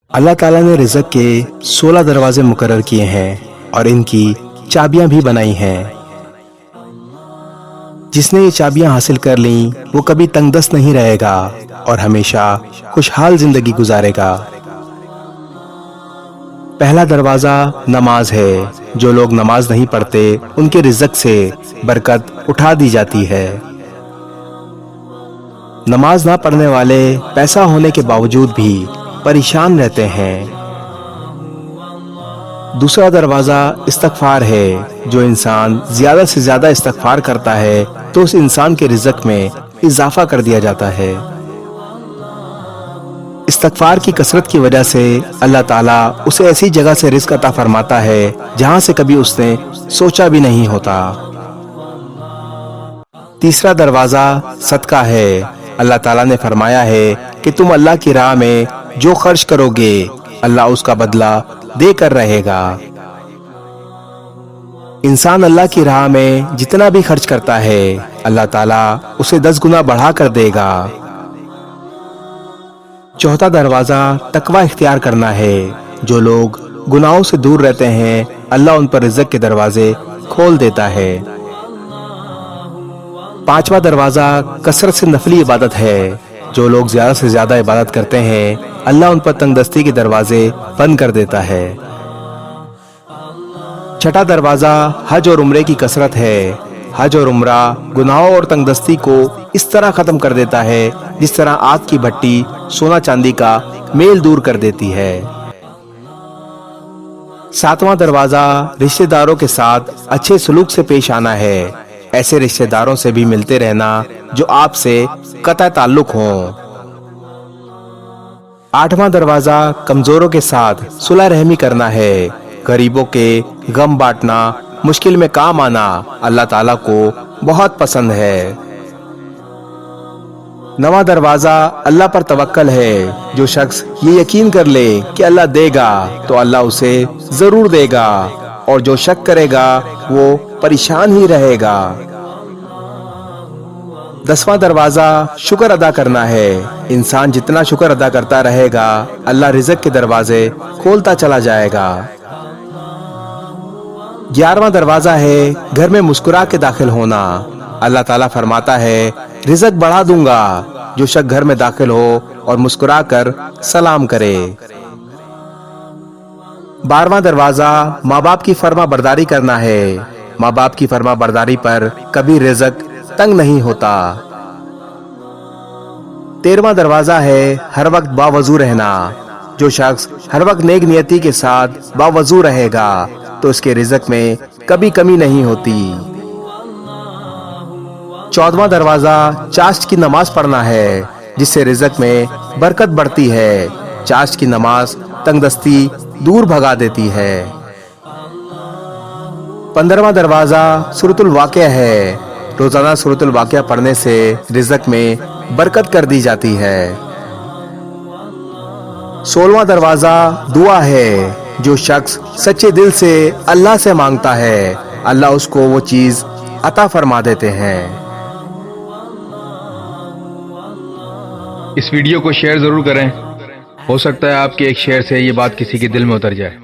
اللہ تعالیٰ نے رزق کے 16 دروازے مقرر کیے ہیں اور ان کی چابیاں بھی بنائی ہیں۔ جس نے یہ چابیاں حاصل کر لیں وہ کبھی تنگ دست نہیں رہے گا اور ہمیشہ خوشحال زندگی گزارے گا۔ پہلا دروازہ نماز ہے۔ جو لوگ نماز نہیں پڑھتے ان کے رزق سے برکت اٹھا دی جاتی ہے۔ نماز نہ پڑھنے والے پیسہ ہونے کے باوجود بھی پریشان رہتے ہیں۔ دوسرا دروازہ استغفار ہے۔ جو انسان زیادہ سے زیادہ استغفار کرتا ہے تو اس انسان کے رزق میں اضافہ کر دیا جاتا ہے۔ استغفار کی کثرت کی وجہ سے اللہ تعالیٰ اسے ایسی جگہ سے رزق عطا فرماتا ہے جہاں سے کبھی اس نے سوچا بھی نہیں ہوتا۔ تیسرا دروازہ صدقہ ہے۔ اللہ تعالیٰ نے فرمایا ہے کہ تم اللہ کی راہ میں جو خرچ کرو گے اللہ اس کا بدلہ دے کر رہے گا۔ انسان اللہ کی راہ میں جتنا بھی خرچ کرتا ہے اللہ تعالیٰ اسے 10 گنا بڑھا کر دے گا۔ چوتھا دروازہ تقوی اختیار کرنا ہے۔ جو لوگ گناہوں سے دور رہتے ہیں اللہ ان پر رزق کے دروازے کھول دیتا ہے۔ پانچواں دروازہ کثرت سے نفلی عبادت ہے۔ جو لوگ زیادہ سے زیادہ عبادت کرتے ہیں اللہ ان پر تنگ دستی کے دروازے بند کر دیتا ہے۔ چھٹا دروازہ حج اور عمرے کی کثرت ہے۔ حج اور عمرہ گناہوں اور تنگ دستی کو اس طرح ختم کر دیتا ہے جس طرح آگ کی بھٹی سونا چاندی کا میل دور کر دیتی ہے۔ ساتواں دروازہ رشتہ داروں کے ساتھ اچھے سلوک سے پیش آنا ہے۔ ایسے رشتہ داروں سے بھی ملتے رہنا جو آپ سے قطع تعلق ہوں۔ آٹھواں دروازہ کمزوروں کے ساتھ صلح رحمی کرنا ہے۔ غریبوں کے غم بانٹنا، مشکل میں کام آنا اللہ تعالیٰ کو بہت پسند ہے۔ نواں دروازہ اللہ پر توکل ہے۔ جو شخص یہ یقین کر لے کہ اللہ دے گا تو اللہ اسے ضرور دے گا اور جو شک کرے گا وہ پریشان ہی رہے گا۔ 10واں دروازہ شکر ادا کرنا ہے۔ انسان جتنا شکر ادا کرتا رہے گا اللہ رزق کے دروازے کھولتا چلا جائے گا۔ 11واں دروازہ ہے گھر میں مسکرا کے داخل ہونا۔ اللہ تعالیٰ فرماتا ہے رزق بڑھا دوں گا جو شخص گھر میں داخل ہو اور مسکرا کر سلام کرے۔ 12واں دروازہ ماں باپ کی فرما برداری کرنا ہے۔ ماں باپ کی فرما برداری پر کبھی رزق تنگ نہیں ہوتا۔ 13واں دروازہ ہے ہر وقت باوضو رہنا۔ جو شخص ہر وقت نیک نیتی کے ساتھ باوضو رہے گا تو اس کے رزق میں کبھی کمی نہیں ہوتی۔ 14واں دروازہ چاشت کی نماز پڑھنا ہے جس سے رزق میں برکت بڑھتی ہے۔ چاشت کی نماز تنگ دستی دور بھگا دیتی ہے۔ 15واں دروازہ سورۃ الواقعہ ہے۔ روزانہ سورۃ الواقعہ پڑھنے سے رزق میں برکت کر دی جاتی ہے۔ 16واں دروازہ دعا ہے۔ جو شخص سچے دل سے اللہ سے مانگتا ہے اللہ اس کو وہ چیز عطا فرما دیتے ہیں۔ اس ویڈیو کو شیئر ضرور کریں، ہو سکتا ہے آپ کے ایک شیئر سے یہ بات کسی کے دل میں اتر جائے۔